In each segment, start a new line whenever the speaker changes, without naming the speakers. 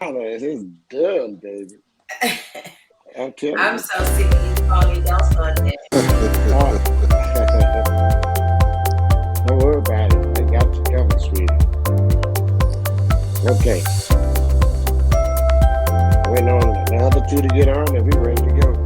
It's done, baby. I'm telling
I'm
you.
so sick of you, Tony. Don't start that.
Uh, don't worry about it. I got you covered, sweetie. Okay. Waiting on the other two to get on, and we ready to go.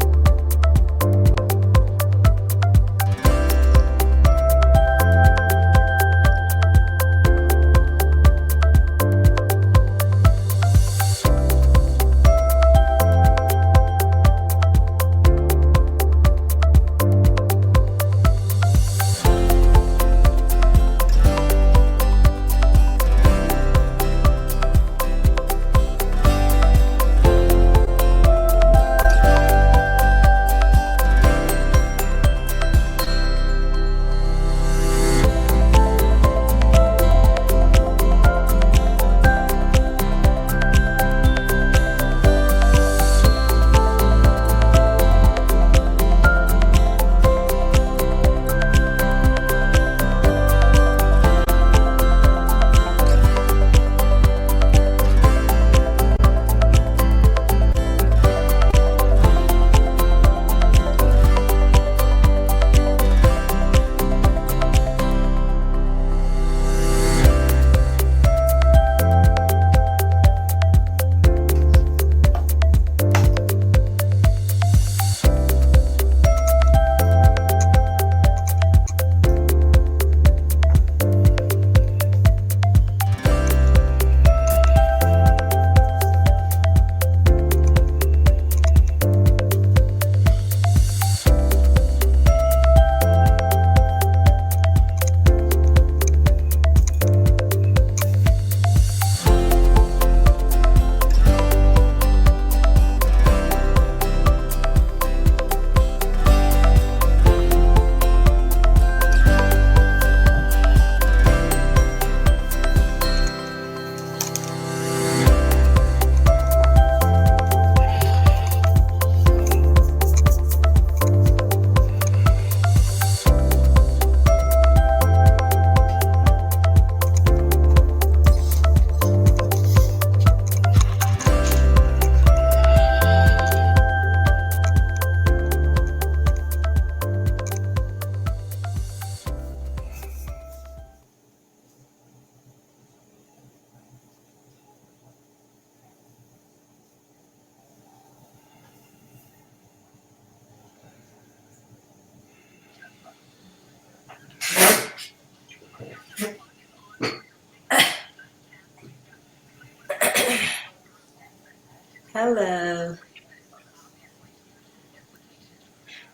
Hello.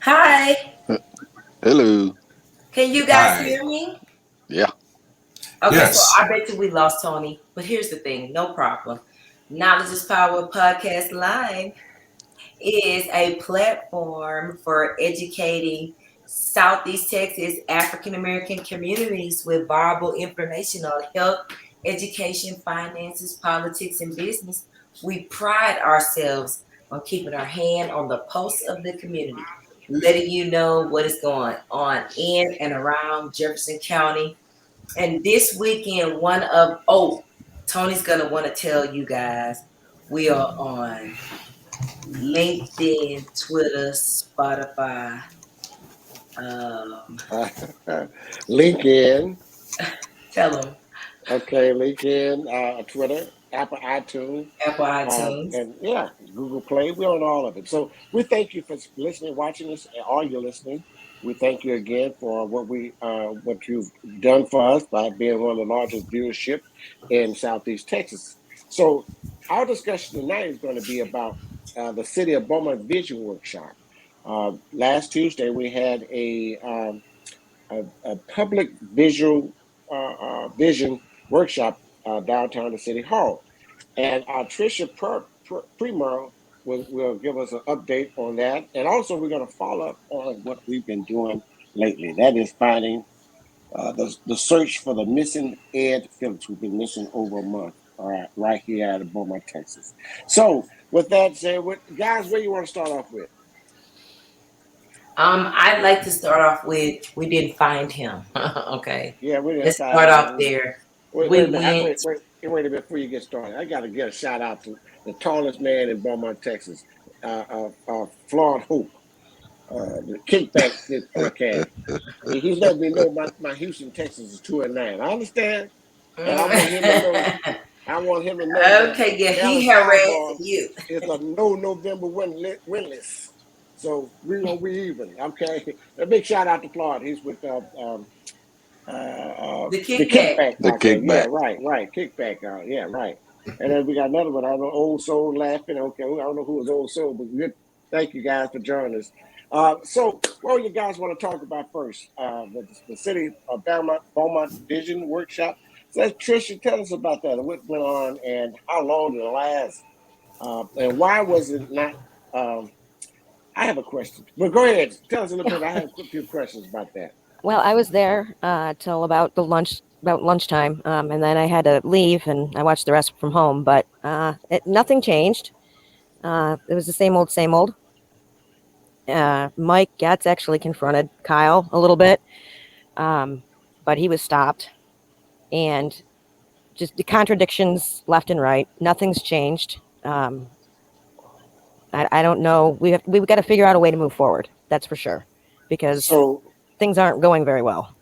Hi.
Hello.
Can you guys
Hi.
hear me?
Yeah.
Okay, so
Yes.
I bet you we lost Tony. But here's the thing, no problem. Knowledge is Power Podcast Live is a platform for educating Southeast Texas African American communities with viable information on health, education, finances, politics, and business. We pride ourselves on keeping our hand on the pulse of the community, letting you know what is going on in and around Jefferson County. And this weekend, Tony's gonna want to tell you guys we are on LinkedIn, Twitter, Spotify. Um,
LinkedIn.
Tell them
Okay, LinkedIn, Twitter, Apple iTunes,
Apple iTunes.
and yeah, Google Play. We're on all of it. So we thank you for listening, watching us, and all you're listening. We thank you again for what you've done for us by being one of the largest viewership in Southeast Texas. So our discussion tonight is going to be about the City of Beaumont Vision Workshop. Last Tuesday we had a public vision workshop downtown the City Hall. And Tricia Primo will give us an update on that. And also, we're going to follow up on what we've been doing lately. That is finding the search for the missing Ed Phillips, who's been missing over a month, right here out of Beaumont, Texas. So, with that said, guys, where you want to start off with?
I'd like to start off with we didn't find him. Okay,
Yeah, we didn't
let's
find
start off
him.
there.
Wait
We
a minute.
went.
Wait. wait a minute before you get started. I got to get a shout out to the tallest man in Beaumont, Texas, Florida Hope, the Kickback podcast. He's letting me know my Houston, Texas is 2-9. I understand, and I want him to know.
Mm.
I want him to know that
Okay, yeah, he
Dallas
harassing
Cowboys
you.
is a no November winless. So we gonna be even. Okay. A big shout out to Florida. He's with
The
the
kickback.
Kickback
The
podcast. Yeah,
kickback.
right. Kickback. Yeah, right. And then we got another one. I don't know, Old Soul laughing. Okay, I don't know who was Old Soul, but good. Thank you guys for joining us. So, what do you guys want to talk about first? The city of Beaumont Vision Workshop. So, Tricia, tell us about that. What went on and how long did it last? And why was it not? Um, I have a question, but go ahead. Tell us a little bit. I have a few questions about that.
Well, I was there till about about lunchtime, and then I had to leave, and I watched the rest from home. But nothing changed. It was the same old, same old. Mike Getz actually confronted Kyle a little bit, um, but he was stopped, and just the contradictions left and right. Nothing's changed. I don't know. We've got to figure out a way to move forward. That's for sure, because
So,
things aren't going very well.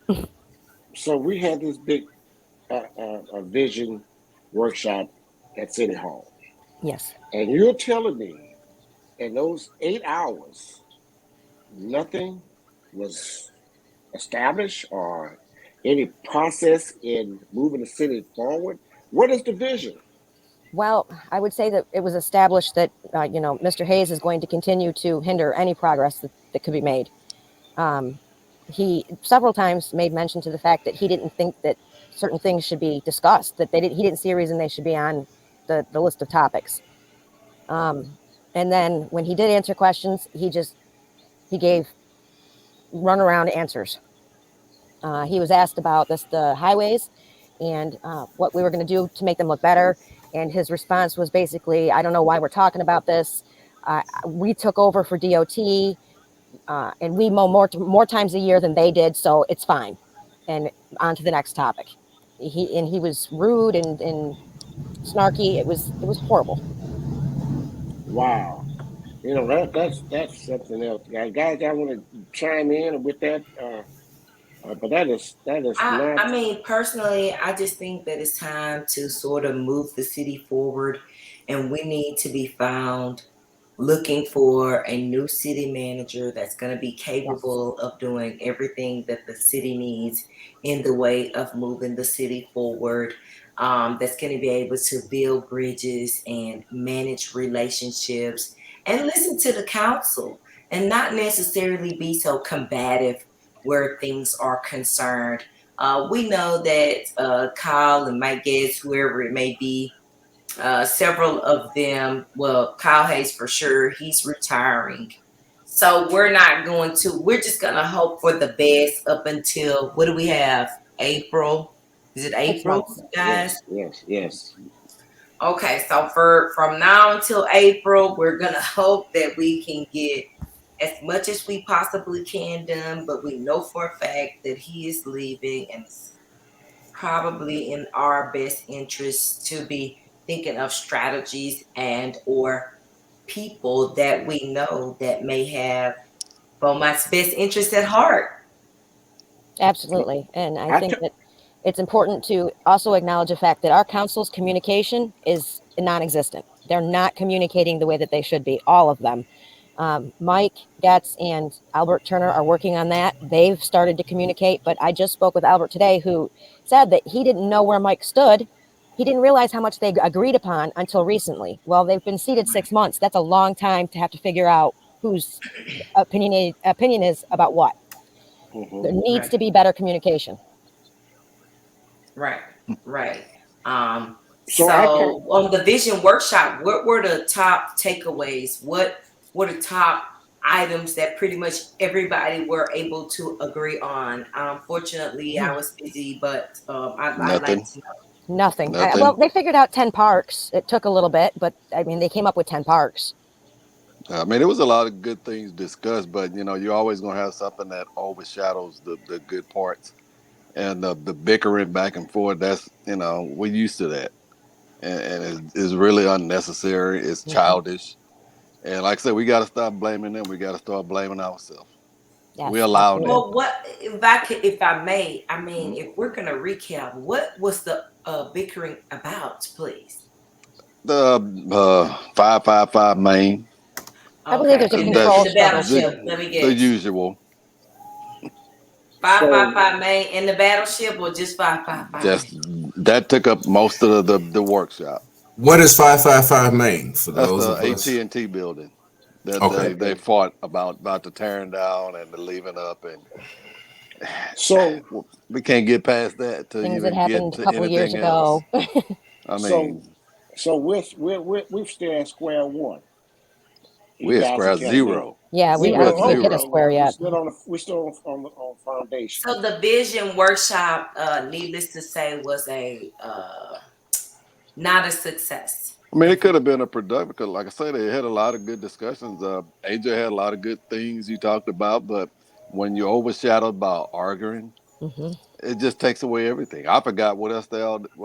so we had this big a vision workshop at City Hall.
Yes.
And you're telling me in those 8 hours, nothing was established or any process in moving the city forward? What is the vision?
Well, I would say that it was established that Mr. Hayes is going to continue to hinder any progress that could be made. Um, he several times made mention to the fact that he didn't think that certain things should be discussed. That he didn't see a reason they should be on the list of topics. And then when he did answer questions, he gave runaround answers. He was asked about the highways and what we were going to do to make them look better. And his response was basically, I don't know why we're talking about this. We took over for DOT and we mow more times a year than they did, so it's fine. And on to the next topic. He was rude and snarky. It was horrible.
Wow. That's something else. Guys, I want to chime in with that. But that is not.
I mean, personally, I just think that it's time to sort of move the city forward, and we need to be found looking for a new city manager that's going to be
Yes.
capable of doing everything that the city needs in the way of moving the city forward. That's going to be able to build bridges and manage relationships and listen to the council and not necessarily be so combative where things are concerned. We know that Kyle and Mike Getz, whoever it may be, several of them, well, Kyle Hayes for sure, he's retiring. So we're just going to hope for the best up until, what do we have? April? Is it
6
April,
months.
guys?
Yes.
Okay, so from now until April, we're going to hope that we can get as much as we possibly can done, but we know for a fact that he is leaving, and it's probably in our best interest to be thinking of strategies and or people that we know that may have Beaumont's best interest at heart.
Absolutely. And I
I
think
t-
that it's important to also acknowledge the fact that our council's communication is non-existent. They're not communicating the way that they should be, all of them. Mike Getz and Albert Turner are working on that. They've started to communicate, but I just spoke with Albert today, who said that he didn't know where Mike stood. He didn't realize how much they agreed upon until recently. Well, they've been seated 6 months. That's a long time to have to figure out whose opinion is about what. There
mhm.
needs
Right,
to be better communication.
right, right. Um,
So I can.
so on the vision workshop, what were the top takeaways? What were the top items that pretty much everybody were able to agree on? Fortunately, I was busy, but I'd like
Nothing.
to.
Nothing. Well,
Nothing.
they figured out 10 parks. It took a little bit, but I mean, they came up with 10 parks.
I mean, there was a lot of good things discussed, but you're always gonna have something that overshadows the good parts and the bickering back and forth. That's we're used to that. and it's really unnecessary. It's childish. And like I said, we got to stop blaming them. We got to start blaming ourselves.
Yes,
We allowed
absolutely.
it.
Well, what if I may? I mean,
Mhm.
if we're gonna recap, what was the bickering about, please?
The 555 main,
I believe
Okay,
there's a
and
control
the
that's
struggle.
battleship. Let me
the
guess.
usual.
555 main in the battleship, or just 555
Just
main?
that took up most of the workshop.
What is 555 Main for
That's
those
the
of us?
AT&T building that
Okay.
they
Okay.
fought about the tearing down and the leaving up, and
So
we can't get past that to
Things that
even get
happened a
to
couple years
anything else.
ago.
I
so
mean,
so we're still at square one. You
we're
guys are
square
telling me
zero.
Yeah, I
We're
don't
at
zero.
think we've hit a
Okay,
zero.
square yet.
we're still on foundation.
So the vision workshop, needless to say, was a not a success.
I mean, it
If we
could have been a productive. Because like I said, they had a lot of good discussions. AJ had a lot of good things you talked about, but when you're overshadowed by arguing,
Hmm.
it just takes away everything. I forgot what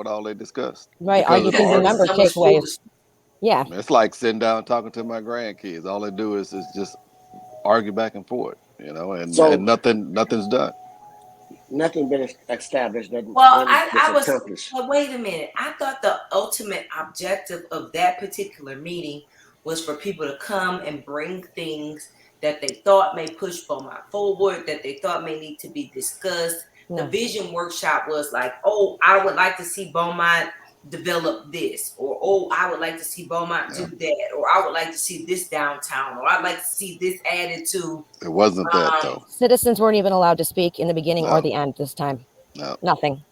all they discussed
Right. All
because
you
of the
can
because it was
arguing.
remember
so much
takeaways.
foolish.
Yeah.
It's like sitting down talking to my grandkids. All they do is just argue back and forth, and
So
nothing's done.
nothing been established.
Well,
Nothing was
I was,
accomplished.
but wait a minute. I thought the ultimate objective of that particular meeting was for people to come and bring things that they thought may push Beaumont forward, that they thought may need to be discussed. The
No.
vision workshop was like, oh, I would like to see Beaumont develop this, or oh, I would like to see Beaumont
Yeah,
do that, or I would like to see this downtown, or I'd like to see this added to.
it wasn't that
Um,
though.
Citizens weren't even allowed to speak in the beginning or
No,
the end this time.
no.
Nothing.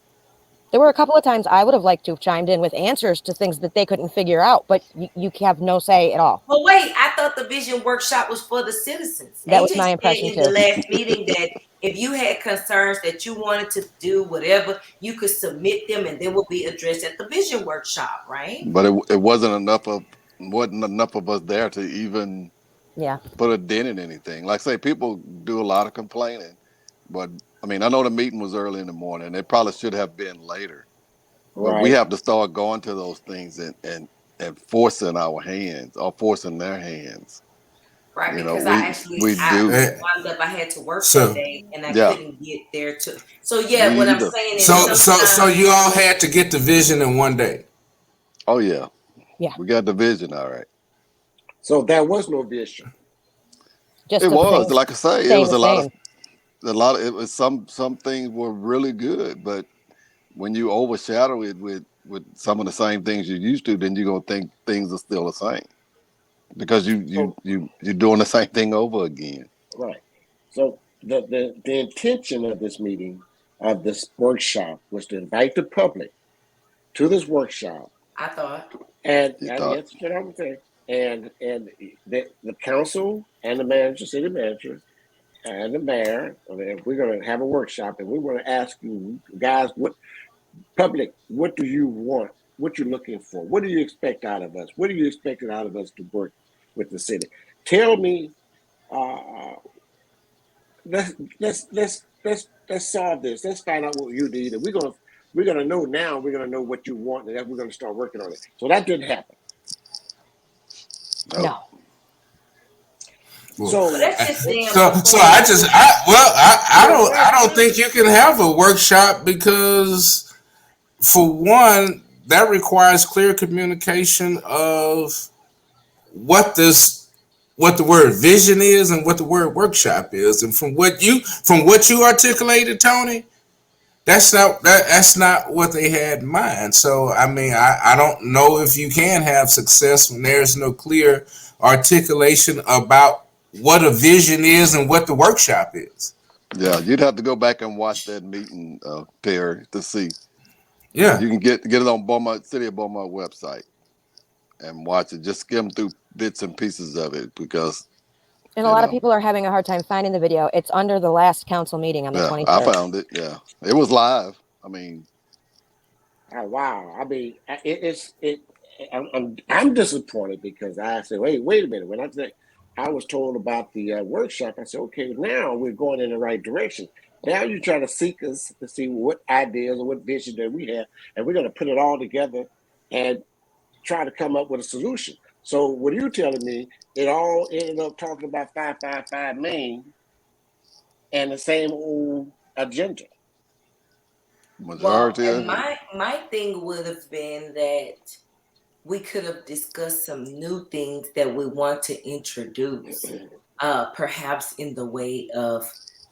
There were a couple of times I would have liked to have chimed in with answers to things that they couldn't figure out, but you have no say at all.
Well, wait, I thought the vision workshop was for the citizens.
That was
AJ
my
said
impression
in the
too.
last meeting that if you had concerns that you wanted to do whatever, you could submit them and they will be addressed at the vision workshop, right?
But it wasn't enough of us there to even
Yeah.
put a dent in anything. Like I say, people do a lot of complaining, but I mean, I know the meeting was early in the morning. It probably should have been later, but we
Right.
have to start going to those things and forcing our hands or forcing their hands.
Right,
You know,
because
we
I
do.
Eh,
wound up I had to work that
So,
day and I
Yeah,
couldn't get there to. So yeah, what
me
I'm
either.
saying is
so
sometimes.
you all had to get the vision in one day.
Oh yeah,
Yeah.
we got the vision. All right.
So there was no vision.
It
Just of
was
things
like I say, it
staying
was
the same.
it was some things were really good, but when you overshadow it with some of the same things you used to, then you're gonna think things are still the same because
So
you're doing the same thing over again.
right. So the intention of this meeting, of this workshop, was to invite the public to this workshop,
I thought.
You
and
thought,
yes, what I'm saying, and the council and the manager, city manager, and the mayor, we're going to have a workshop, and we want to ask you guys, what public, what do you want? What you looking for? What do you expect out of us? What are you expecting out of us to work with the city? Tell me. Uh, let's let's solve this. Let's find out what you need, and we're gonna know now. We're gonna know what you want, and then we're gonna start working on it. So that didn't happen.
no,
No.
Well,
Well,
So
that's just staying
so
before
I
you.
just I
well,
don't think you can have a workshop because for one that requires clear communication of what this what the word vision is and what the word workshop is, and from what you articulated, Tony, that's not what they had in mind. So I mean, I don't know if you can have success when there's no clear articulation about what a vision is and what the workshop is.
yeah, you'd have to go back and watch that meeting, Perry, to see.
Yeah.
You can get it on Beaumont City of Beaumont website and watch it. Just skim through bits and pieces of it because
And a
you
lot of
know,
people are having a hard time finding the video. It's under the last council meeting on the
yeah, I
23rd.
found it. Yeah, it was live. I mean,
wow, I mean, it's it. I'm disappointed because I said, wait a minute. When I was told about the workshop, I said, okay, now we're going in the right direction. Now you're trying to seek us to see what ideas or what vision that we have, and we're going to put it all together. And try to come up with a solution. So what are you telling me? It all ended up talking about 555 Main and the same old agenda.
Well,
Majority
and
of it.
my thing would have been that we could have discussed some new things that we want to introduce, perhaps in the way of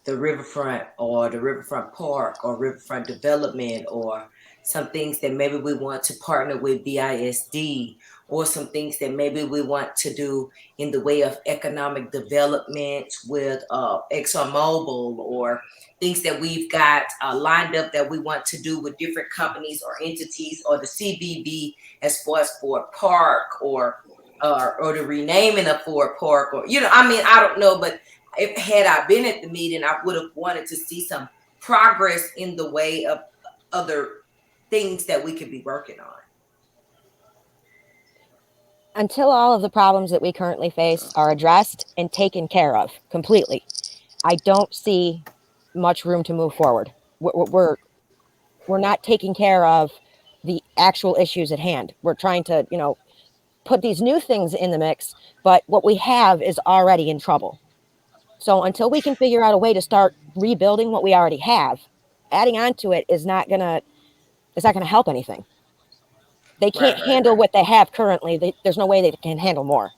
the riverfront or the riverfront park or riverfront development, or some things that maybe we want to partner with BISD, or some things that maybe we want to do in the way of economic development with ExxonMobil, or things that we've got lined up that we want to do with different companies or entities, or the CBB as far as Ford Park, or the renaming of Ford Park, or I mean, I don't know, but if had I been at the meeting, I would have wanted to see some progress in the way of other things that we could be working on.
Until all of the problems that we currently face are addressed and taken care of completely, I don't see much room to move forward. We're not taking care of the actual issues at hand. We're trying to, put these new things in the mix, but what we have is already in trouble. So until we can figure out a way to start rebuilding what we already have, adding on to it is not gonna help anything. They
Right,
can't
right,
handle
right.
what they have currently. There's no way they can handle more.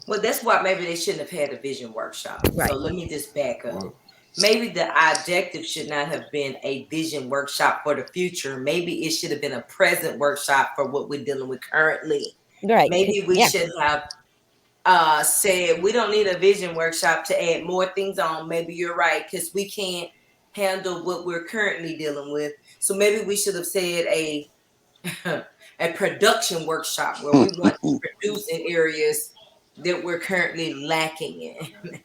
Well, that's why maybe they shouldn't have had a vision workshop. So
Right.
let me just back up.
Well,
Maybe the objective should not have been a vision workshop for the future. Maybe it should have been a present workshop for what we're dealing with currently.
Right.
Maybe we
Yeah.
should have said we don't need a vision workshop to add more things on. Maybe you're right, because we can't handle what we're currently dealing with. So maybe we should have said a a production workshop where we want to produce in areas that we're currently lacking in.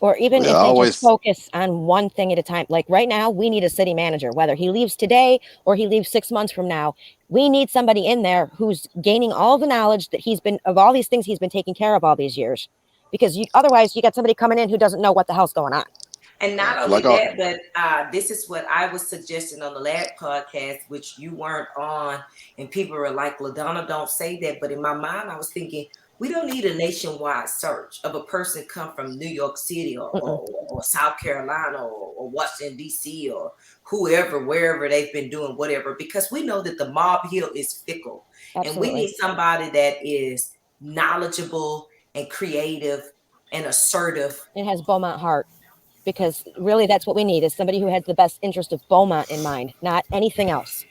Or even
Yeah, I
if they just
always
focus on one thing at a time. Like right now, we need a city manager, whether he leaves today or he leaves 6 months from now. We need somebody in there who's gaining all the knowledge that of all these things he's been taking care of all these years. Because otherwise, you got somebody coming in who doesn't know what the hell's going on.
And not only
like I,
that, but this is what I was suggesting on the last podcast, which you weren't on, and people were like, LaDonna, don't say that. But in my mind, I was thinking, we don't need a nationwide search of a person come from New York City or South Carolina or Washington, D.C. or whoever, wherever they've been doing whatever, because we know that the mob hill is fickle. And we
Absolutely.
need somebody that is knowledgeable and creative and assertive.
It has Beaumont heart. Because really, that's what we need, is somebody who has the best interest of Beaumont in mind, not anything else.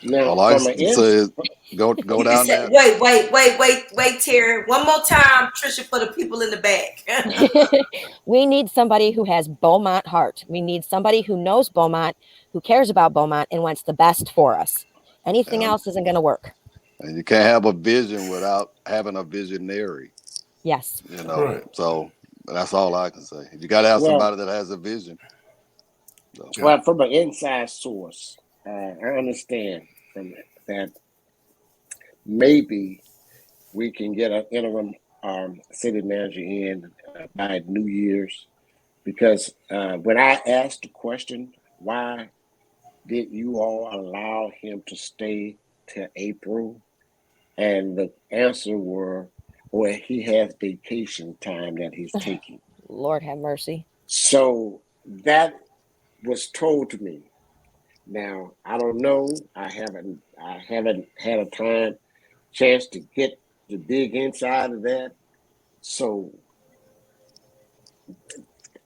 Now,
all I
from an
say is go
You can
down
say,
there.
wait, Terry. One more time, Trisha, for the people in the back.
We need somebody who has Beaumont heart. We need somebody who knows Beaumont, who cares about Beaumont, and wants the best for us. Anything else isn't going to work.
And you can't have a vision without having a visionary.
Yes.
right.
So that's all I can say. You got to have
well,
somebody that has a vision. So,
Yeah.
well, from an inside source, I understand from that maybe we can get an interim city manager in by New Year's, because when I asked the question, why did you all allow him to stay till April? And the answer were, well, he has vacation time that he's taking.
Lord have mercy.
So that was told to me. Now I don't know. I haven't had a chance to get the dig inside of that. So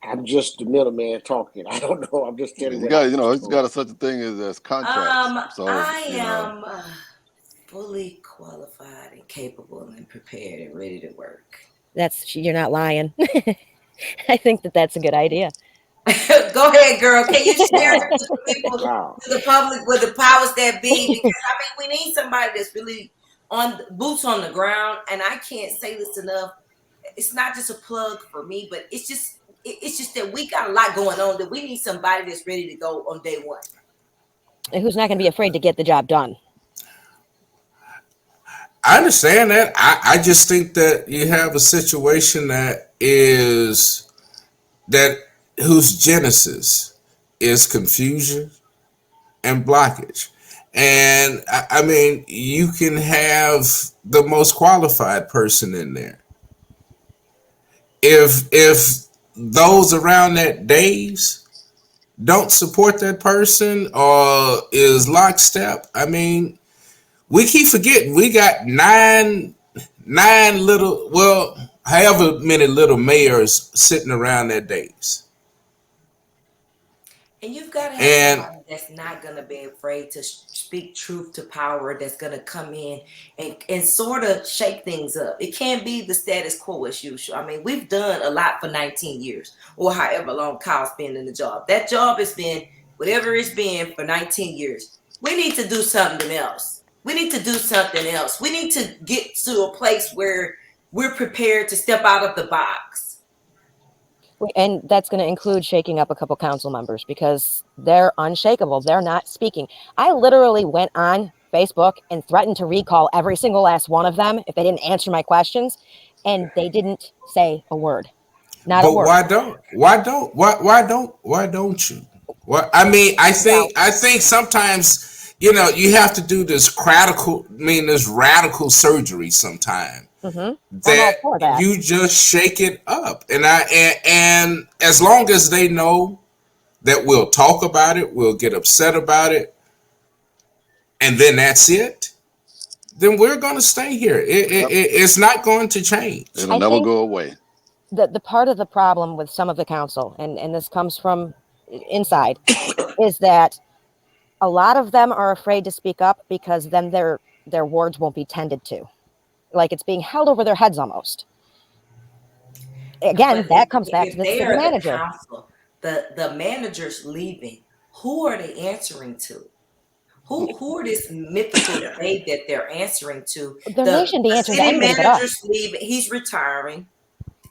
I'm just the middleman talking. I don't know. I'm just
I
telling
mean,
you what I was
it's got
told.
a, such a thing as contracts. So,
I am fully qualified and capable and prepared and ready to work.
You're not lying. I think that's a good idea.
Go ahead, girl. Can you share it
Wow.
with the people,
Wow.
with the public, with the powers that be? Because we need somebody that's really on boots on the ground. And I can't say this enough. It's not just a plug for me, but it's just that we got a lot going on, that we need somebody that's ready to go on day one.
And who's not going to be afraid to get the job done.
I understand that. I just think that you have a situation that whose genesis is confusion and blockage. And I mean, you can have the most qualified person in there. If those around that days don't support that person or is lockstep, I mean, we keep forgetting we got nine little, well, however many little mayors sitting around that days.
And you've got to have
And
somebody that's not going to be afraid to speak truth to power, that's going to come in and sort of shake things up. It can't be the status quo as usual. I mean, we've done a lot for 19 years or however long Kyle's been in the job. That job has been whatever it's been for 19 years. We need to do something else. We need to do something else. We need to get to a place where we're prepared to step out of the box.
And that's going to include shaking up a couple council members because they're unshakable. They're not speaking. I literally went on Facebook and threatened to recall every single last one of them if they didn't answer my questions, and they didn't say a word. Not a
but
word.
why don't you? Well, I mean, I think sometimes you have to do this radical surgery sometime.
Mm-hmm.
That you just shake it up, and as long as they know that we'll talk about it, we'll get upset about it, and then that's it, then we're going to stay here. It's not going to change.
It'll never go away.
The part of the problem with some of the council, and this comes from inside, is that a lot of them are afraid to speak up because then their words won't be tended to. Like it's being held over their heads almost. Again, that comes back to the city manager.
The manager's leaving. Who are they answering to? Who are this mythical babe that they're answering to?
They shouldn't be answering to anybody but us.
The city manager's leaving. He's retiring.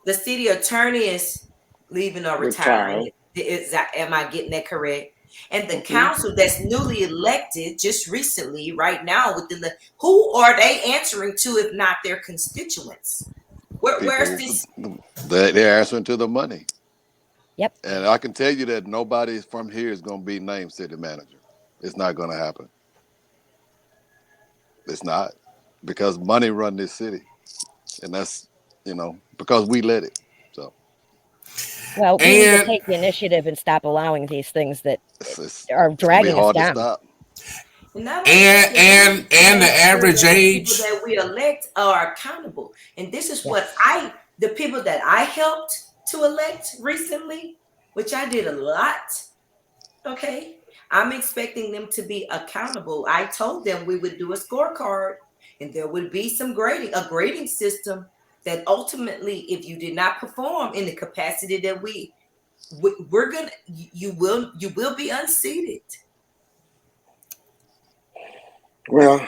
The city attorney is leaving or retiring. Am I getting that correct? And the council that's newly elected just recently, right now, who are they answering to if not their constituents? Where's this?
They're answering to the money.
Yep.
And I can tell you that nobody from here is going to be named city manager. It's not going to happen. It's not, because money run this city, and that's because we let it. So.
Well, we need to take the initiative and stop allowing these things that are dragging us down.
And the average age
people that we elect are accountable, and this is what the people that I helped to elect recently, which I did a lot. Okay, I'm expecting them to be accountable. I told them we would do a scorecard, and there would be some a grading system. That ultimately, if you did not perform in the capacity that we're gonna, you will be unseated.
Well,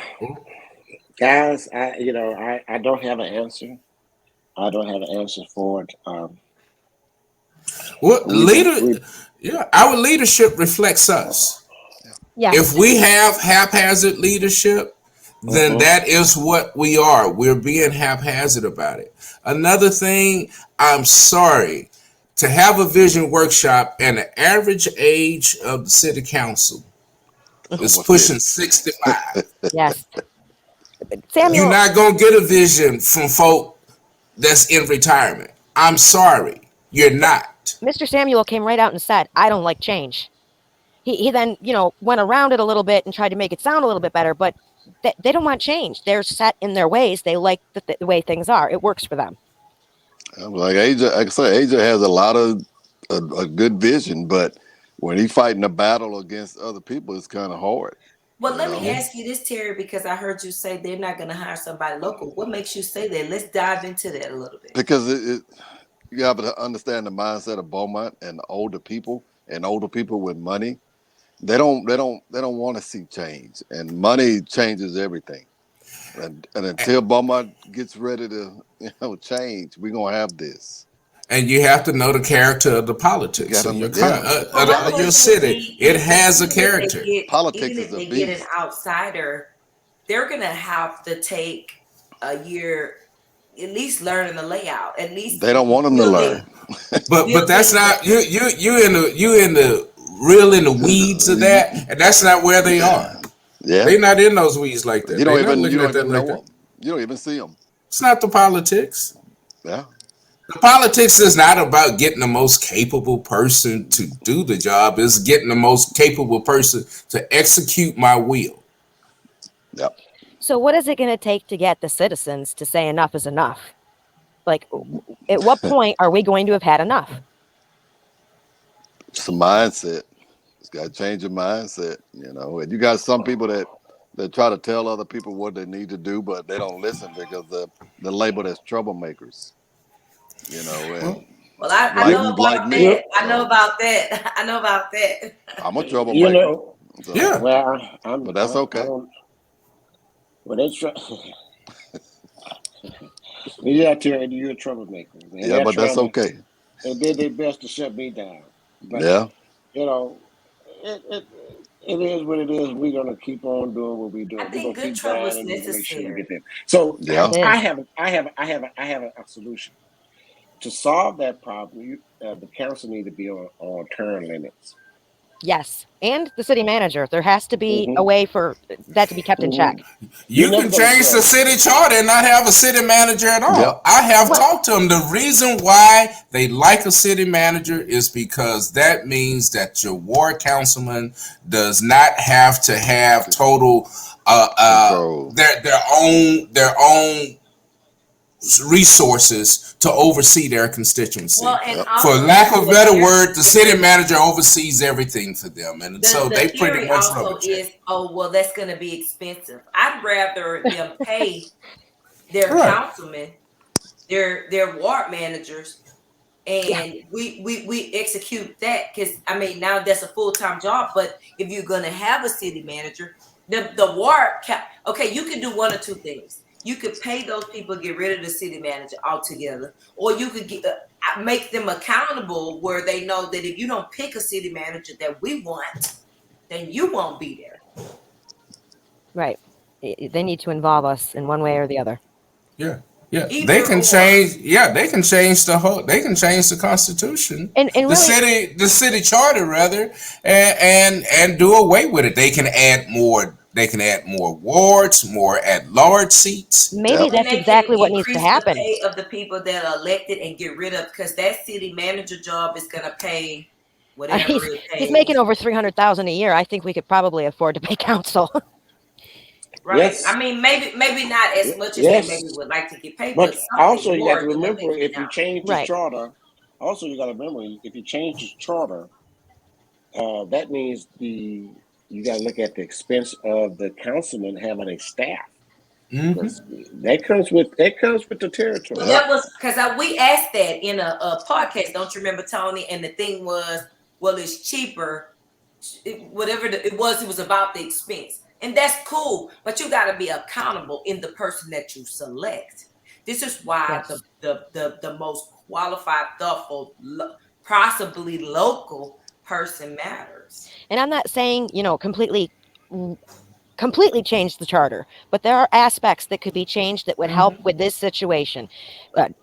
guys, I don't have an answer. I don't have an answer for it.
Our leadership reflects us.
Yeah.
If we have haphazard leadership, then that is what we are. We're being haphazard about it. Another thing, I'm sorry, to have a vision workshop and the average age of the city council is pushing 65.
Yes. Samuel,
you're not going to get a vision from folk that's in retirement. I'm sorry, you're not.
Mr. Samuel came right out and said, I don't like change. He then, went around it a little bit and tried to make it sound a little bit better, but they don't want change. They're set in their ways. They like the way things are. It works for them.
Like AJ has a lot of a good vision, but when he's fighting a battle against other people, it's kind of hard.
Well, let me ask you this, Terry, because I heard you say they're not going to hire somebody local. What makes you say that? Let's dive into that a little bit.
Because you have to understand the mindset of Beaumont and the older people with money. They don't want to see change, and money changes everything. And until Beaumont gets ready to change, we're gonna have this.
And you have to know the character of the politics of your city. It has a character.
Politics
is a beast. Even if they get an outsider, they're gonna have to take a year, at least learning the layout. At least
they don't want them to learn.
But that's not you in the real in the weeds of that, and that's not where they are.
Yeah.
They not in those weeds like that.
You
They
don't
not
even
looking at that like
know
that.
them. You don't even see them.
It's not the politics.
Yeah.
The politics is not about getting the most capable person to do the job. It's getting the most capable person to execute my will.
Yeah.
So what is it going to take to get the citizens to say enough is enough? Like, at what point are we going to have had enough?
It's a mindset. It's got to change your mindset, you know. And you got some people that try to tell other people what they need to do, but they don't listen because they're labeled as troublemakers, you know.
Well,
And
Well, I
like
know
You,
like
about
me,
that.
you,
I know about that. I know about that.
I'm a
you
troublemaker.
know,
So,
yeah.
well,
but that's
I
okay.
don't. Well, they try. Yeah, Terry, you're a troublemaker, and
Yeah,
they're
but that's
trying to.
okay.
They did their best to shut me down, but
Yeah.
you know, it it, it is what it is. We're gonna keep on doing what we're
I
doing. We're
think
gonna
good
keep
trouble is
grinding. We're gonna make sure we get
necessary.
there. So
Yeah.
It
I
is.
have a solution to solve that problem. The council need to be on term limits.
Yes. And the city manager. There has to be a
Hmm.
way for that to be kept in check.
Hmm. You're
You
never
can
gonna
change the
tell.
city charter and not have a city manager at
Yep.
all. I have
Well,
talked to them. The reason why they like a city manager is because that means that your ward councilman does not have to have total
Control.
their own resources to oversee their constituency.
Well, and
Yep.
For
also
lack
too,
of a better word, the city manager oversees everything for them, and so
the
they pretty
theory
much rubber
also
check.
is, oh well, that's going to be expensive. I'd rather them pay their
Right.
councilmen, their ward managers,
yeah.
and we execute that, because I mean now that's a full-time job. But if you're going to have a city manager, the ward okay, you can do one or two things. You could pay those people, get rid of the city manager altogether, or you could make them accountable where they know that if you don't pick a city manager that we want, then you won't be there.
Right. They need to involve us in one way or the other.
Yeah. Yeah. They
Either
can
or.
change. Yeah, they can change the whole. They can change the constitution,
And really,
the city charter rather, and do away with it. They can add more. They can add more wards, more at large seats.
maybe
Yep.
And
that's
they can
exactly what needs to
increase the
happen.
pay of the people that are elected and get rid of, because that city manager job is going to pay whatever it
He's making
pays.
over 300,000 a year. I think we could probably afford to pay council.
Right. I
Yes,
mean, maybe not as much as they maybe
yes.
would like to get paid, but
But
something
also, you got to
more than what they
remember
get
if
now.
you change the
Right.
charter. Also, you got to remember if you change the charter, that means you got to look at the expense of the councilman having a staff,
Hmm.
because that comes with the
Well,
territory.
Yep.
that was because we asked that in a podcast. Don't you remember, Tony? And the thing was, well, it's cheaper. Whatever it was about the expense, and that's cool. But you got to be accountable in the person that you select. This is why
Yes.
the most qualified, thoughtful, possibly local person matters.
And I'm not saying, completely change the charter, but there are aspects that could be changed that would help
Hmm.
with this situation.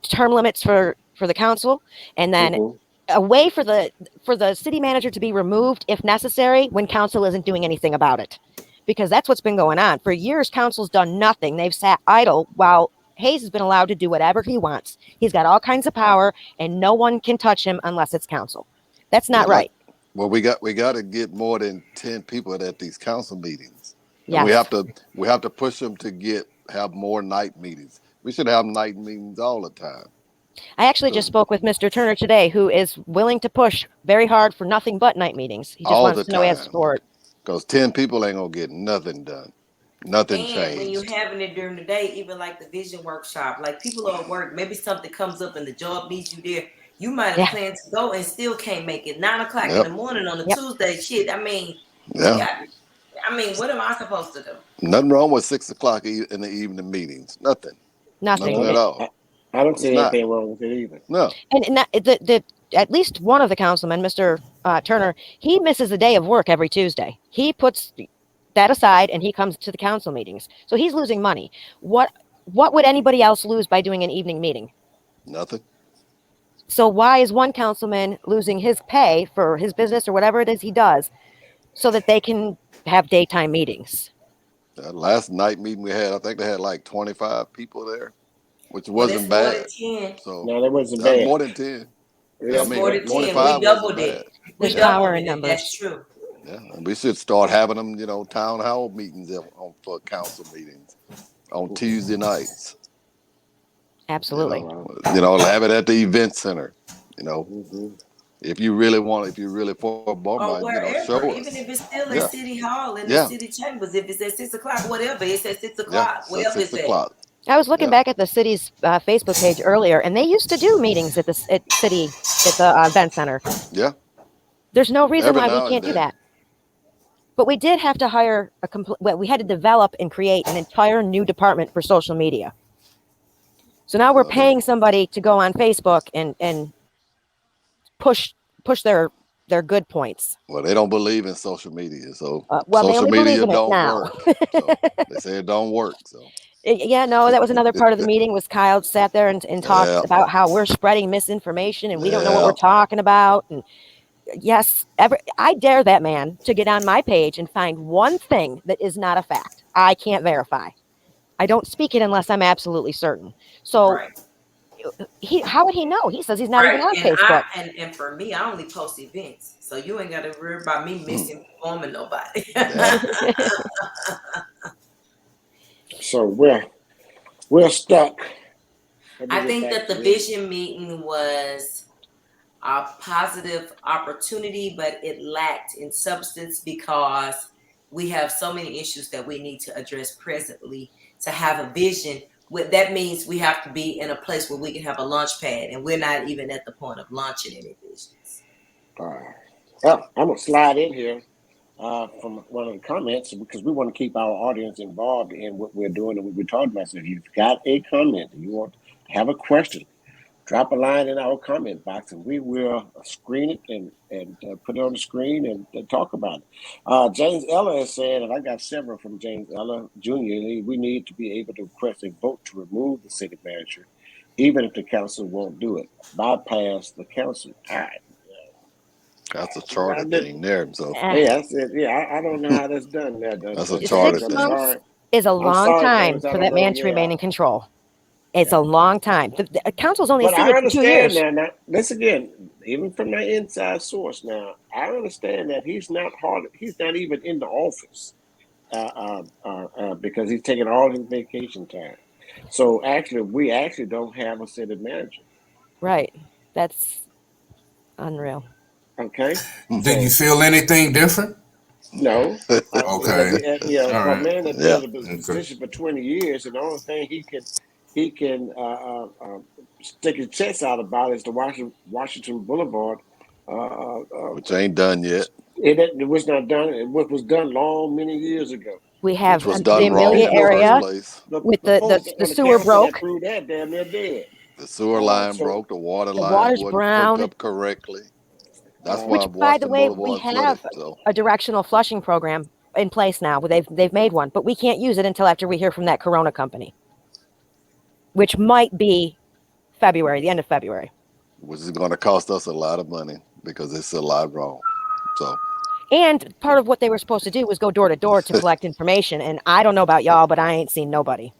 Term limits for the council, and then
Hmm.
a way for the city manager to be removed if necessary when council isn't doing anything about it, because that's what's been going on for years. Council's done nothing. They've sat idle while Hayes has been allowed to do whatever he wants. He's got all kinds of power, and no one can touch him unless it's council. That's not
Well, like,
right.
well, we got to get more than 10 people at these council meetings, and
Yes.
we have to push them to have more night meetings. We should have night meetings all the time.
I actually just
'Cause
spoke with Mr. Turner today, who is willing to push very hard for nothing but night meetings. He just
all
wants
the
to know he has
time,
support.
because 10 people ain't gonna get nothing done, nothing
And when you're
changed.
having it during the day, even like the vision workshop, like people are at work, maybe something comes up and the job needs you there. You might have
Yeah.
planned to go and still can't make it. 9 o'clock in the
Yep.
morning on a
Yep.
Tuesday. Shit. I mean,
Yeah.
yeah. I mean, what am I supposed to do?
Nothing wrong with 6 o'clock in the evening meetings. Nothing.
Nothing.
Nothing at
No,
all.
I don't
It's
see
not.
anything wrong with it either.
No.
And the at least one of the councilmen, Mr. Turner, he misses a day of work every Tuesday. He puts that aside and he comes to the council meetings. So he's losing money. What would anybody else lose by doing an evening meeting?
Nothing.
So why is one councilman losing his pay for his business or whatever it is he does so that they can have daytime meetings?
That last night meeting we had, I think they had like 25 people there, which
Well, that's
wasn't
more than
bad.
10.
So
No, that wasn't
that's
bad.
more than 10. I
Yeah,
That's more
mean,
than
but
10. We
25 wasn't
doubled
bad.
it. We
There's
Yeah,
power
doubled
in
it. That's
numbers.
true.
yeah. And we should start having them, town hall meetings for council meetings on Tuesday nights. You
Absolutely.
know,
wow.
have it at the event center. You know,
Hmm.
if you really for Beaumont,
Or
show
wherever, even
us.
if it's still
Yeah,
at City Hall in the
yeah,
city chambers, if it's at 6 o'clock, whatever, it's at six
yeah.
o'clock,
It's at
wherever
six
it's at.
o'clock.
I was looking
Yeah,
back at the city's Facebook page earlier, and they used to do meetings at the event center.
yeah.
There's no reason
Every
why we
now and
can't do
then.
that. But we did have to hire we had to develop and create an entire new department for social media. So now we're
Well, they,
paying somebody to go on Facebook and push push their good points.
well, they don't believe in social media, so
Well, they
social
only believe
media
in it
don't
now.
work. So they say it don't work. So
Yeah, no, that was another part of the meeting. Was Kyle sat there and talked
yeah,
about how we're spreading misinformation and we don't know what we're
yeah.
talking about. And yes, I dare that man to get on my page and find one thing that is not a fact. I can't verify. I don't speak it unless I'm absolutely certain. So
Right.
how would he know? He says he's not even
Right.
on
And
Facebook.
for me, I only post events. So you ain't gotta worry about me misinforming nobody.
Yeah.
So we're stuck. Let me
I
get
think
back
that
to
the
this.
vision meeting was a positive opportunity, but it lacked in substance because we have so many issues that we need to address presently to have a vision. What that means, we have to be in a place where we can have a launch pad, and we're not even at the point of launching any visions.
Uh, well, I'm gonna slide in here from one of the comments because we want to keep our audience involved in what we're doing and what we're talking about. So if you've got a comment and you want to have a question, drop a line in our comment box and we will screen it and put it on the screen and talk about it. James Eller is saying, and I got several from James Eller Jr., we need to be able to request a vote to remove the city manager, even if the council won't do it. Bypass the council. All right.
That's a
I
charter
did.
thing there. So
Eh,
Yeah, I said, yeah, I don't know how that's done there,
that's a
James.
charter
six
I'm
thing.
months
sorry.
is a
I'm
long
sorry,
time
James. I
for
don't
that
know.
man to
Yeah,
remain in control. It's
yeah.
a long time. The council's only
But I
seated for 2
understand
years.
now. Now, this again, even from my inside source. Now, I understand that he's not hard. He's not even in the office because he's taking all his vacation time. So actually, we actually don't have a city manager.
Right. That's unreal.
Okay,
Do you
so
feel anything different?
no, because
Okay.
for
All
a
right.
man that's been
Yeah.
in a
Okay.
position for 20 years, and the only thing he can stick his chest out about is the Washington Boulevard. Uh, uh,
Which ain't done yet.
it was not done. What was done long many years ago.
We
Which
have
was
The
the
done
folks
wrong
Amelia
that
in the first
area
approved
place.
with
the folks
the
on the
sewer
council that
broke,
approved that damn near dead.
The sewer line
So
broke. The water
the
lines
water's
wasn't hooked
brown,
up correctly. That's
uh,
why
which by the
Washington
way, we
Boulevard flooded.
have
So
a directional flushing program in place now. They've made one, but we can't use it until after we hear from that Corona company, which might be February, the end of February.
which is going to cost us a lot of money because it's a lot wrong. So
And part of what they were supposed to do was go door to door to collect information. And I don't know about y'all, but I ain't seen nobody.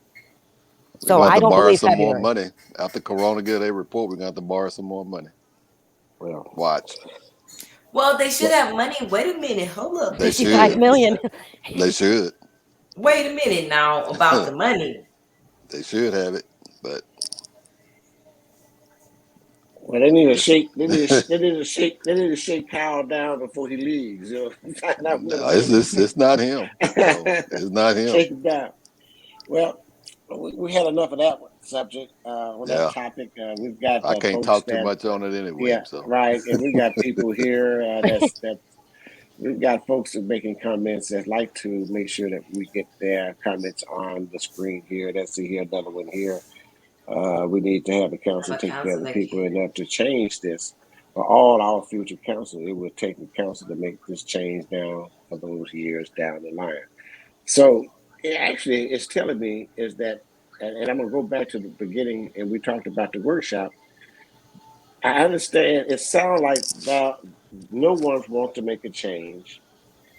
we're
So
going to have
I
to
don't
borrow
believe
some more
February.
money after Corona get a report. We're going to have to borrow some more money.
well,
Watch.
Well, they should
well,
have money. Wait a minute. Hold up.
They
55
should.
million.
They should.
Wait a minute now about the money.
They should have it, but
they need to
it's
shake. They need to shake. They need to shake Kyle down before he leaves. Find out what
no,
it is.
it's not him. So it's not him.
Shake him down. Well, we had enough of that subject on that
Yeah,
topic. We've got
I can't
folks
talk too
that,
much on it anyway.
yeah,
So
right, and we got people here that we've got folks that making comments that like to make sure that we get their comments on the screen here. Let's see here, another one here. We need to have the council
Have a
take care of
council
the
that
people
can.
enough to change this for all our future council. It will take the council to make this change now for those years down the line. So actually, it's telling me is that, and I'm going to go back to the beginning, and we talked about the workshop. I understand it sounds like that no one wants to make a change,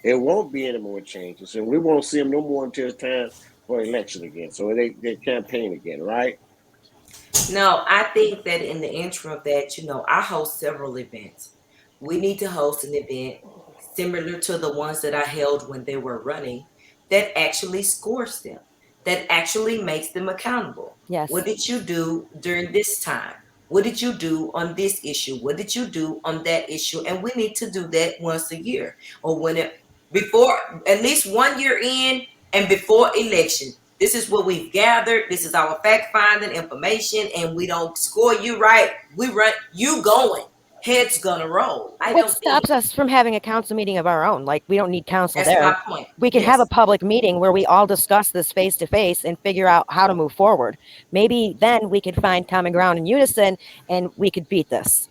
It won't be any more changes, and we won't see them no more until it's time for election again. So they campaign again, right?
No, I think that in the interim of that, I host several events. We need to host an event similar to the ones that I held when they were running that actually scores them, that actually makes them accountable.
Yes.
What did you do during this time? What did you do on this issue? What did you do on that issue? And we need to do that once a year or when it before at least 1 year in and before election. This is what we've gathered. This is our fact finding information, and we don't score you right. We run you going. Head's gonna roll. I
Which
don't think
stops us from having a council meeting of our own. Like, we don't need council
that's my
there.
point.
We can have a
Yes.
public meeting where we all discuss this face to face and figure out how to move forward. Maybe then we could find common ground in unison and we could beat this.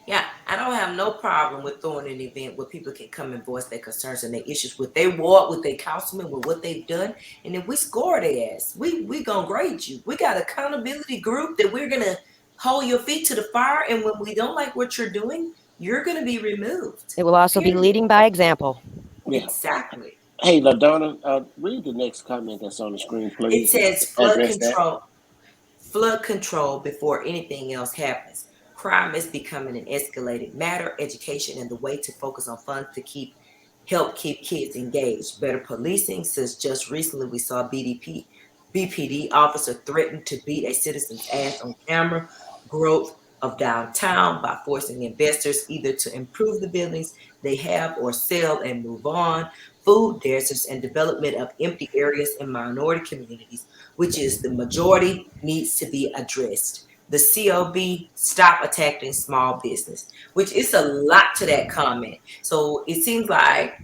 Yeah, I don't have no problem with throwing an event where people can come and voice their concerns and their issues with their ward, with their councilman, with what they've done. And if we score their ass, we gonna grade you. We got accountability group that we're gonna hold your feet to the fire. And when we don't like what you're doing, you're gonna be removed.
It will also be
Period.
leading by example.
Yeah.
Exactly.
Hey, LaDonna, read the next comment that's on the screen,
It
please.
says
Address that.
flood control before anything else happens. Crime is becoming an escalated matter. Education and the way to focus on funds to help keep kids engaged. Better policing, since just recently we saw BPD officer threaten to beat a citizen's ass on camera. Growth of downtown by forcing investors either to improve the buildings they have or sell and move on. Food deserts and development of empty areas in minority communities, which is the majority, needs to be addressed. The COB, stop attacking small business, which is a lot to that comment. So it seems like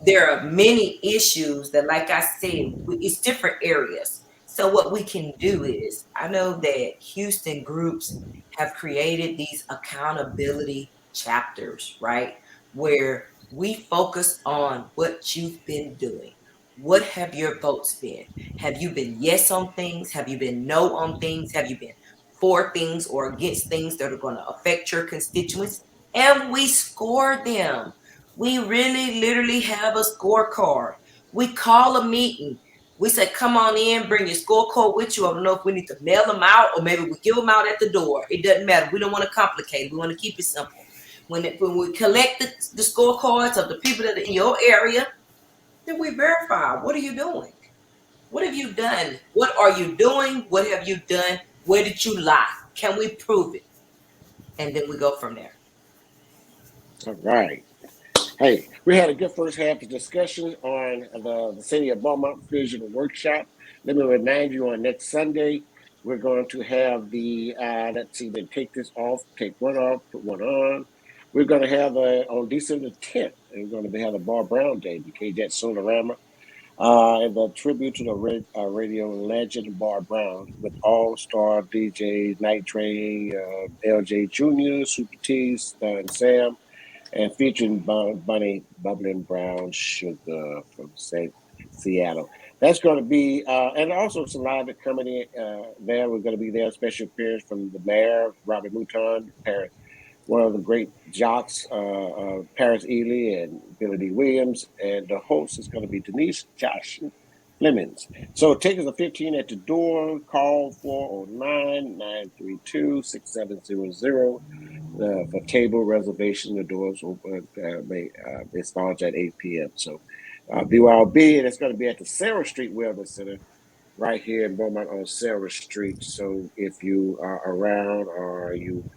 there are many issues that, like I said, it's different areas. So what we can do is, I know that Houston groups have created these accountability chapters, right? Where we focus on what you've been doing. What have your votes been? Have you been yes on things? Have you been no on things? Have you been for things or against things that are going to affect your constituents? And we score them. We really literally have a scorecard. We call a meeting. We say, come on in, bring your scorecard with you. I don't know if we need to mail them out or maybe we give them out at the door. It doesn't matter. We don't want to complicate it. We want to keep it simple. When we collect the scorecards of the people that are in your area, then we verify. What are you doing? What have you done? What are you doing? What have you done? Where did you lie? Can we prove it? And then we go from there.
All right. Hey, we had a good first half of discussion on the City of Beaumont Vision Workshop. Let me remind you on next Sunday, we're going to have let's see, then take this off, take one off, put one on. We're going to have on December 10th, we're going to have a Bar Brown Day, because that's Solarama. And the tribute to the radio legend Bar Brown with all-star DJs Night Train, LJ Jr., Super T, Stan Sam, and featuring Bunny Bubbling Brown Sugar from Seattle. That's going to be, and also some live coming in there. We're going to be there. Special appearance from the mayor, Robert Mouton, Paris, one of the great jocks, Paris Ely and Billy D. Williams. And the host is going to be Denise Josh Flemings. So tickets are 15 at the door. Call 409-932-6700 for table reservation. The doors open. They start at 8 p.m. So BYOB, and it's going to be at the Sarah Street Wellness Center right here in Beaumont on Sarah Street. So if you are around or you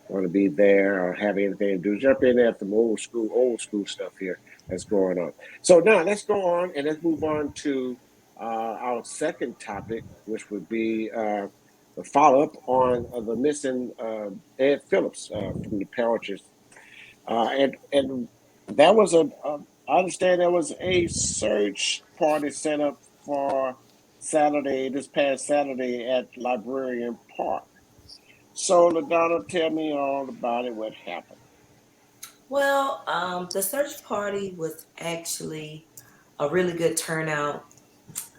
want to be there or have anything to do, jump in there. Some old school stuff here that's going on. So now let's go on and let's move on to our second topic, which would be the follow-up on the missing Ed Phillips from the Parishes. And that was I understand there was a search party set up for this past Saturday at Librarian Park. So, LaDonna, tell me all about it. What happened?
Well, the search party was actually a really good turnout.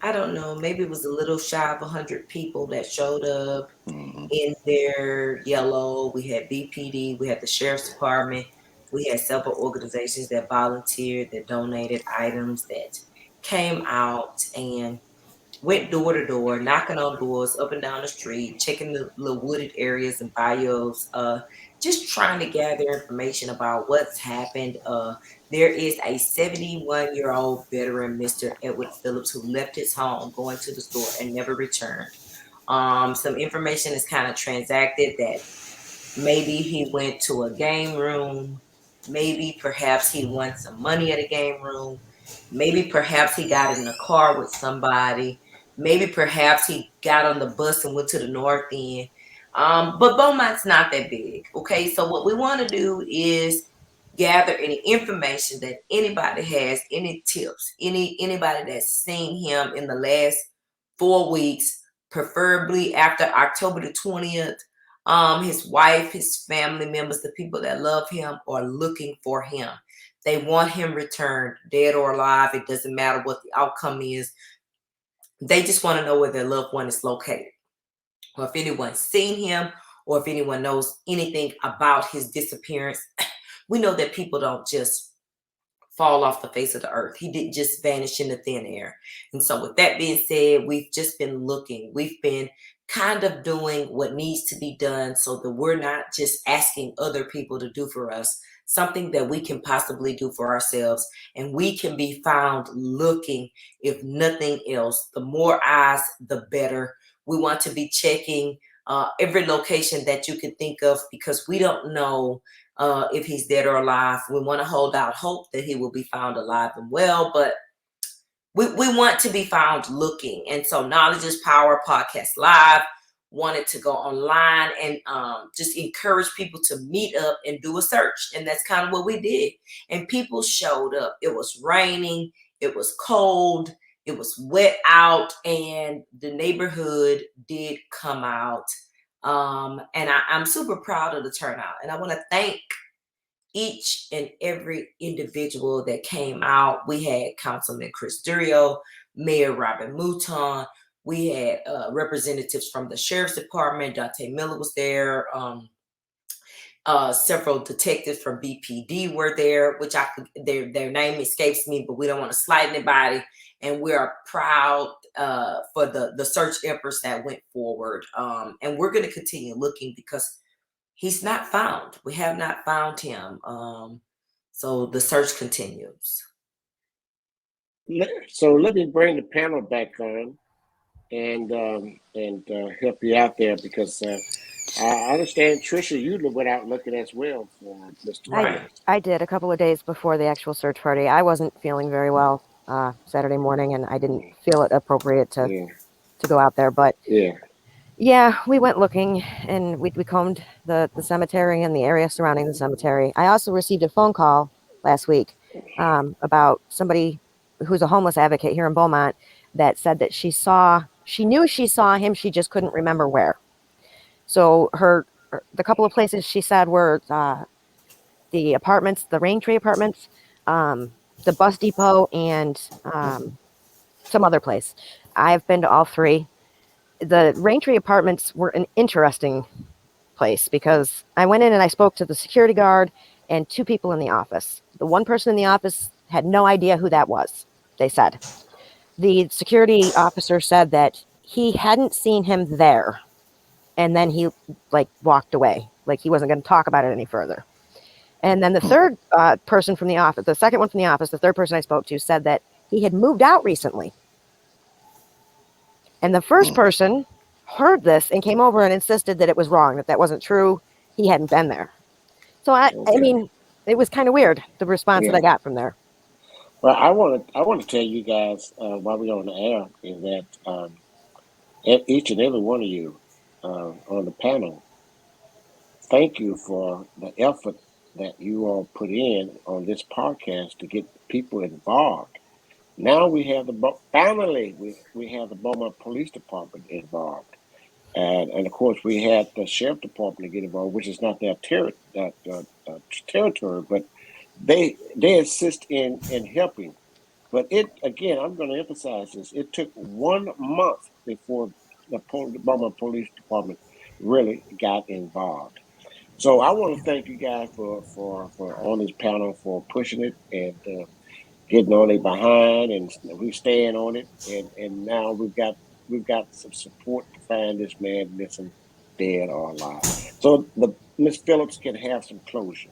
I don't know, maybe it was a little shy of 100 people that showed up
Mhm.
in their yellow. We had BPD, we had the sheriff's department. We had several organizations that volunteered, that donated items, that came out and went door to door, knocking on doors up and down the street, checking the wooded areas and bayous, just trying to gather information about what's happened. There is a 71-year-old veteran, Mr. Edward Phillips, who left his home going to the store and never returned. Some information is kind of transacted that maybe he went to a game room. Maybe perhaps he won some money at a game room. Maybe perhaps he got in a car with somebody. Maybe perhaps he got on the bus and went to the north end. But Beaumont's not that big. Okay. So what we want to do is gather any information that anybody has, any tips, anybody that's seen him in the last 4 weeks, preferably after October the 20th. His wife, his family members, the people that love him are looking for him. They want him returned, dead or alive. It doesn't matter what the outcome is. They just want to know where their loved one is located, or if anyone's seen him, or if anyone knows anything about his disappearance. We know that people don't just fall off the face of the earth. He didn't just vanish into thin air. And so with that being said, we've just been looking. We've been kind of doing what needs to be done so that we're not just asking other people to do for us, something that we can possibly do for ourselves, and we can be found looking, if nothing else. The more eyes, the better. We want to be checking every location that you can think of, because we don't know if he's dead or alive. We want to hold out hope that he will be found alive and well, but we want to be found looking. And so Knowledge is Power Podcast Live wanted to go online and just encourage people to meet up and do a search. And that's kind of what we did. And people showed up. It was raining. It was cold. It was wet out. And the neighborhood did come out. And I'm super proud of the turnout. And I want to thank each and every individual that came out. We had Councilman Chris Durio, Mayor Robin Mouton. We had representatives from the Sheriff's Department. Dante Miller was there. Several detectives from BPD were there, which their name escapes me, but we don't want to slight anybody. And we are proud for the search efforts that went forward. And we're going to continue looking, because he's not found. We have not found him. So the search continues.
So let me bring the panel back on and help you out there, because I understand, Trisha, you went out looking as well for Mr.
Right.
I did a couple of days before the actual search party. I wasn't feeling very well Saturday morning, and I didn't feel it appropriate to go out there. But yeah, we went looking, and we combed the cemetery and the area surrounding the cemetery. I also received a phone call last week about somebody who's a homeless advocate here in Beaumont that said that she knew she saw him, she just couldn't remember where. So the couple of places she said were the apartments, the Raintree apartments, the bus depot, and some other place. I've been to all three. The Raintree apartments were an interesting place, because I went in and I spoke to the security guard and two people in the office. The one person in the office had no idea who that was, they said. The security officer said that he hadn't seen him there, and then he walked away, like he wasn't going to talk about it any further. And then the third person from the office, the second one from the office, the third person I spoke to, said that he had moved out recently. And the first person heard this and came over and insisted that it was wrong, that wasn't true. He hadn't been there. So I mean, it was kind of weird, the response that I got from there.
Well, I want to tell you guys while we're on the air is that each and every one of you on the panel, thank you for the effort that you all put in on this podcast to get people involved. Now we have finally we have the Beaumont Police Department involved, and of course we had the Sheriff Department to get involved, which is not their territory, but they assist in helping. But again, I'm going to emphasize this. It took 1 month before the Beaumont Police Department really got involved. So I want to thank you guys for on this panel for pushing it and getting on it behind, and we staying on it, and now we've got some support to find this man missing, dead or alive. So the Miss Phillips can have some closure.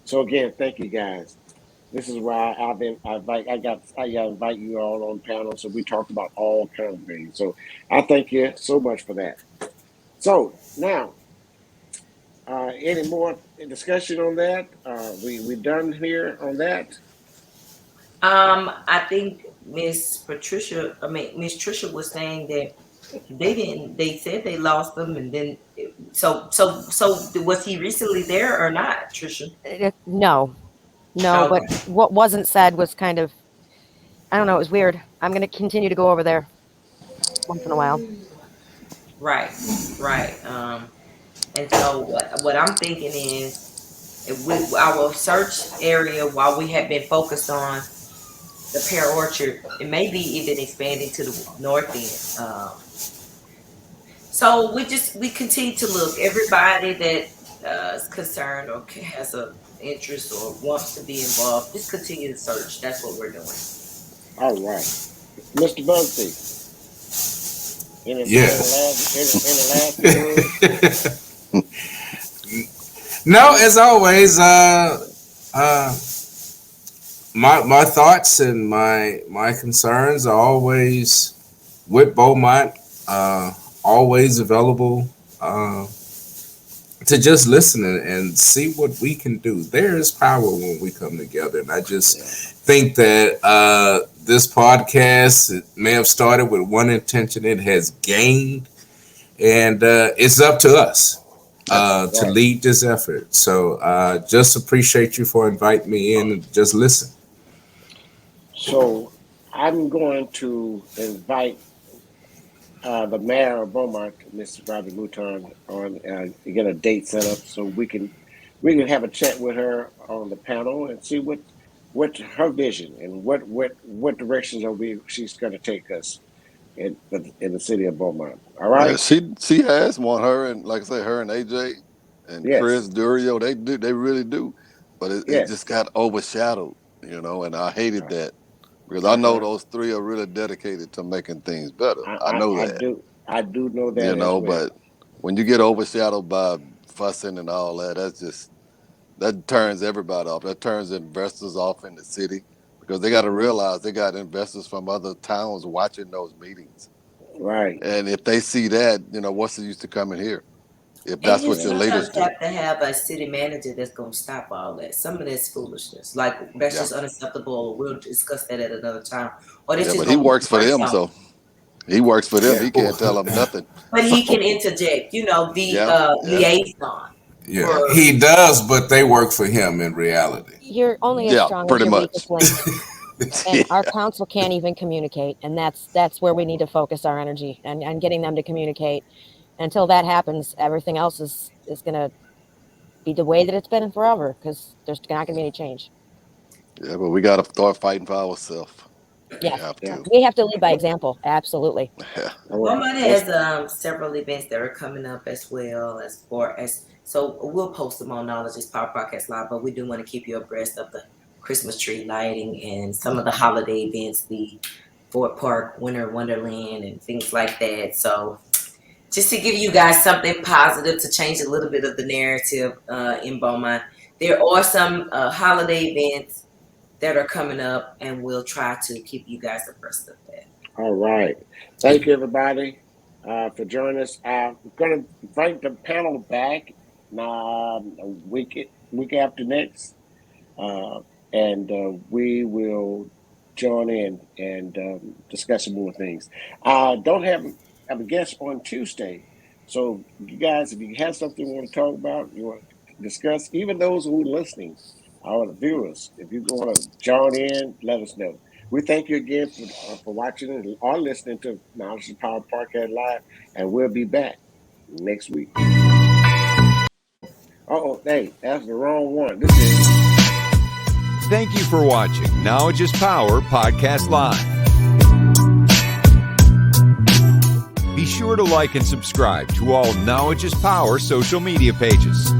So again, thank you guys. This is why I invite you all on panel, so we talk about all kinds of things. So I thank you so much for that. So now, any more discussion on that? We done here on that.
I think Miss Trisha was saying that they didn't. They said they lost them, and then so was he recently there or not, Trisha?
No, but
Okay.
what wasn't said was kind of, I don't know, it was weird. I'm going to continue to go over there once in a while.
Right, right. And so what I'm thinking is, if with our search area, while we have been focused on the pear orchard, it may be even expanding to the north end. So we continue to look. Everybody that is concerned or has a interest or wants to be involved, just continue to search. That's what we're doing.
All right, Mr. Bugsy. Any last words?
No, as always, my thoughts and my concerns are always with Beaumont, always available to just listen and see what we can do. There is power when we come together, and I just think that this podcast, it may have started with one intention, it has gained, and it's up to us to lead this effort. So just appreciate you for inviting me in and just listen.
So I'm going to invite the mayor of Beaumont, Mr. Robbie Mouton, on to get a date set up so we can have a chat with her on the panel and see what her vision and what directions she's going to take us in the city of Beaumont. All right.
Yeah, she has one. Her and like I say, her and AJ and Chris
Yes.
Durio, they really do, but it
Yes.
just got overshadowed, and I hated that because I know those three are really dedicated to making things better. I know that.
I do know that as well.
But when you get overshadowed by fussing and all that, that turns everybody off. That turns investors off in the city because they got to realize they got investors from other towns watching those meetings.
Right.
And if they see that, what's the use to coming here? If that's what your leaders do.
You have to have a city manager that's going to stop all that. Some of that's foolishness. Like, that's just unacceptable. We'll discuss that at another time. Or
but he works for them, so he works for them. He can't tell them nothing.
But he can interject, liaison.
Yeah, he does, but they work for him in reality.
You're only as strong as your weakest link. And our council can't even communicate, and that's where we need to focus our energy and getting them to communicate. Until that happens, everything else is going to be the way that it's been forever because there's not going to be any change.
Yeah, but we got to start fighting for ourselves.
Yeah, we have to lead by example. Absolutely.
Beaumont has several events that are coming up as well so we'll post them on Knowledge is Power Podcast Live, but we do want to keep you abreast of the Christmas tree lighting and some of the holiday events, the Fort Park Winter Wonderland and things like that. So just to give you guys something positive to change a little bit of the narrative in Beaumont, there are some holiday events that are coming up, and we'll try to keep you guys abreast of that.
All right. Thank you, everybody, for joining us. We're going to invite the panel back a week after next, and we will join in and discuss some more things. Don't have a guest on Tuesday, so you guys, if you have something you want to talk about, you want to discuss, even those who are listening, our viewers, if you want to join in, let us know. We thank you again for watching or listening to Knowledge is Power Podcast Live, and we'll be back next week. Hey, that's the wrong one. This is.
Thank you for watching Knowledge is Power Podcast Live. Be sure to like and subscribe to all Knowledge is Power social media pages.